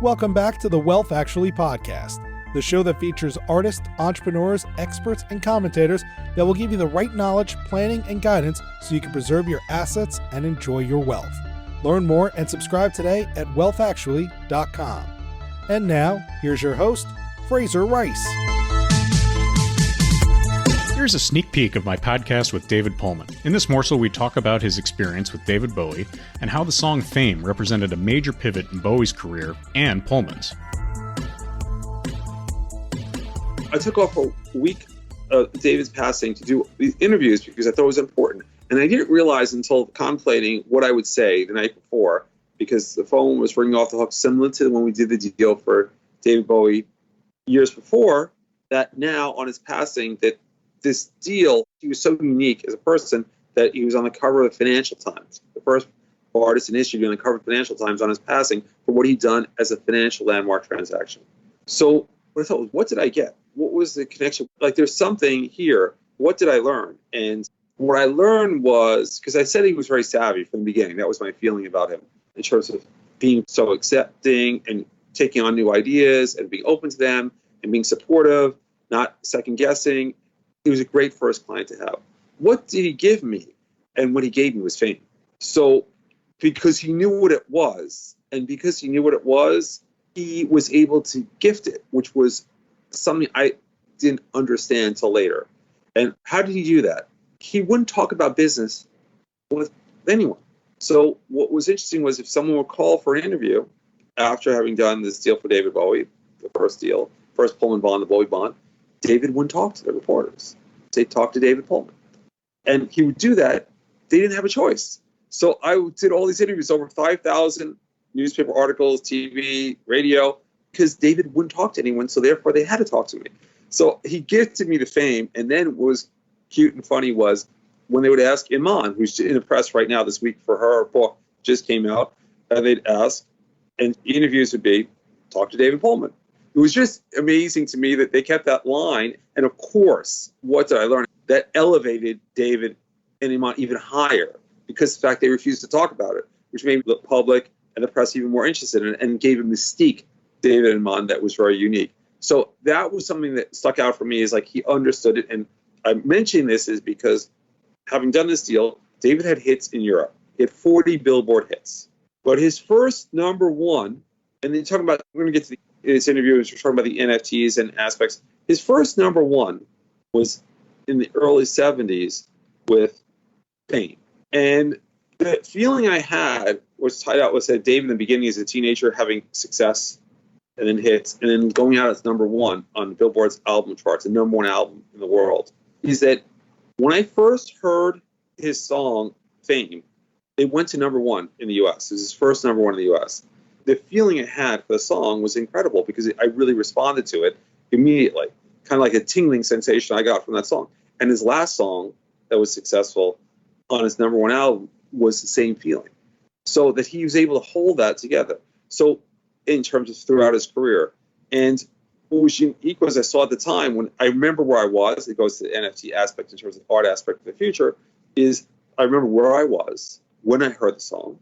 Welcome back to the Wealth Actually podcast, the show that features artists, entrepreneurs, experts, and commentators that will give you the right knowledge, planning, and guidance so you can preserve your assets and enjoy your wealth. Learn more and subscribe today at wealthactually.com. And now, here's your host, Fraser Rice. Here's a sneak peek of my podcast with David Pullman. In this morsel, we talk about his experience with David Bowie and how the song Fame represented a major pivot in Bowie's career and Pullman's. I took off a week of David's passing to do these interviews because I thought it was important. And I didn't realize until contemplating what I would say the night before, because the phone was ringing off the hook, similar to when we did the deal for David Bowie years before, that now on his passing, that this deal, he was so unique as a person that he was on the cover of the Financial Times, the first artist in history on the cover of the Financial Times on his passing for what he'd done as a financial landmark transaction. So what I thought was, what did I get? What was the connection? Like, there's something here. What did I learn? And what I learned was, because I said he was very savvy from the beginning. That was my feeling about him in terms of being so accepting and taking on new ideas and being open to them and being supportive, not second guessing. He was a great first client to have. What did he give me? And what he gave me was fame. So because he knew what it was, and because he knew what it was, he was able to gift it, which was something I didn't understand until later. And how did he do that? He wouldn't talk about business with anyone. So what was interesting was if someone would call for an interview after having done this deal for David Bowie, the first deal, first Pullman bond, the Bowie bond, David wouldn't talk to the reporters. They'd talk to David Pullman. And he would do that. They didn't have a choice. So I did all these interviews, over 5,000 newspaper articles, TV, radio, because David wouldn't talk to anyone. So therefore, they had to talk to me. So he gifted me the fame. And then what was cute and funny was when they would ask Iman, who's in the press right now this week for her book, just came out, and they'd ask, and interviews would be, talk to David Pullman. It was just amazing to me that they kept that line. And of course, what did I learn? That elevated David and Iman even higher because of the fact they refused to talk about it, which made the public and the press even more interested in it and gave a mystique, David and Iman, that was very unique. So that was something that stuck out for me, is like he understood it. And I'm mentioning this is because having done this deal, David had hits in Europe. He had 40 Billboard hits. But his first number one, and then talking about, we're going to get to this interview, we're talking about the NFTs and aspects. His first number one was in the early 70s with Fame. And the feeling I had was tied out with that David in the beginning as a teenager having success and then hits and then going out as number one on Billboard's album charts, the number one album in the world, is that when I first heard his song Fame, it went to number one in the U.S. It was his first number one in the U.S. The feeling I had for the song was incredible because I really responded to it immediately, kind of like a tingling sensation I got from that song. And his last song that was successful on his number one album was the same feeling. So that he was able to hold that together. So in terms of throughout his career. And what was unique was I saw at the time when I remember where I was, it goes to the NFT aspect in terms of art aspect of the future, is I remember where I was when I heard the song.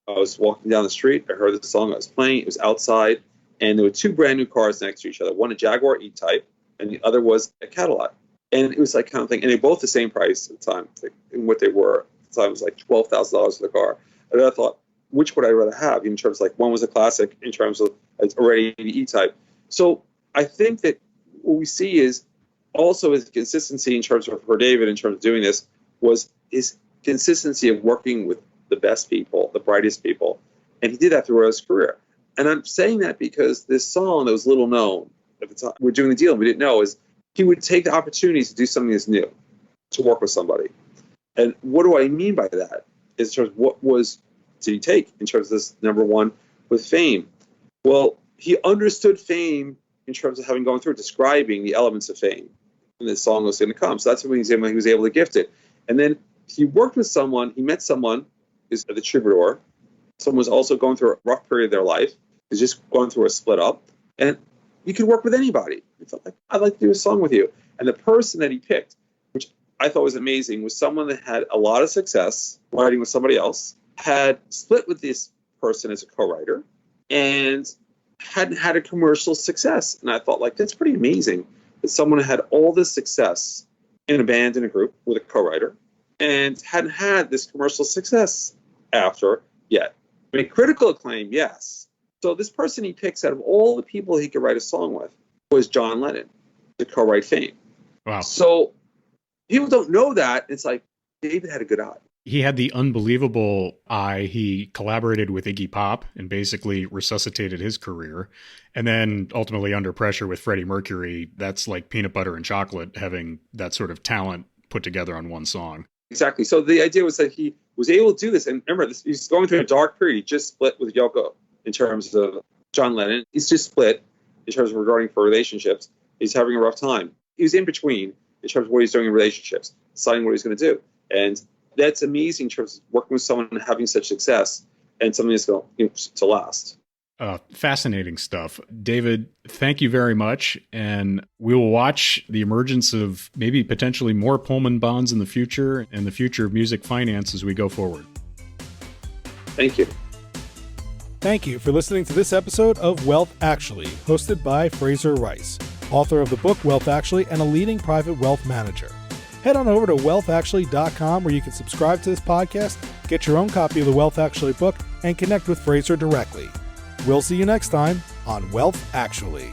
I was walking down the street, I heard the song, I was playing, it was outside, and there were two brand new cars next to each other, one a Jaguar E-Type, and the other was a Cadillac. And it was like kind of thing, and they were both the same price at the time, and what they were at the time was like $12,000 for the car. And I thought, which would I rather have in terms of like, one was a classic in terms of it's already the E-Type. So I think that what we see is also his consistency in terms of, for David, in terms of doing this, was his consistency of working with the best people, the brightest people. And he did that throughout his career. And I'm saying that because this song that was little known at the time, we're doing the deal, and we didn't know, is he would take the opportunities to do something that's new, to work with somebody. And what do I mean by that? Is in terms of what did he take in terms of this number one with Fame? Well, he understood Fame in terms of having gone through describing the elements of Fame. And this song was going to come. So that's when he was able to gift it. And then he worked with someone, he met someone, is the troubadour. Someone was also going through a rough period of their life, is just going through a split up. And you could work with anybody. He felt like, I'd like to do a song with you. And the person that he picked, which I thought was amazing, was someone that had a lot of success writing with somebody else, had split with this person as a co-writer, and hadn't had a commercial success. And I thought, like, that's pretty amazing that someone had all this success in a band, in a group, with a co-writer, and hadn't had this commercial success after yet. I mean, critical acclaim, yes. So this person he picks out of all the people he could write a song with was John Lennon, to co-write Fame. Wow. So people don't know that. It's like David had a good eye. He had the unbelievable eye. He collaborated with Iggy Pop and basically resuscitated his career. And then ultimately under pressure with Freddie Mercury, that's like peanut butter and chocolate, having that sort of talent put together on one song. Exactly. So the idea was that he was able to do this. And remember, he's going through a dark period. He just split with Yoko in terms of John Lennon. He's just split in terms of regarding for relationships. He's having a rough time. He was in between in terms of what he's doing in relationships, deciding what he's going to do. And that's amazing in terms of working with someone and having such success and something that's going to last. Fascinating stuff. David, thank you very much. And we will watch the emergence of maybe potentially more Pullman bonds in the future and the future of music finance as we go forward. Thank you. Thank you for listening to this episode of Wealth Actually, hosted by Fraser Rice, author of the book Wealth Actually and a leading private wealth manager. Head on over to wealthactually.com where you can subscribe to this podcast, get your own copy of the Wealth Actually book, and connect with Fraser directly. We'll see you next time on Wealth Actually.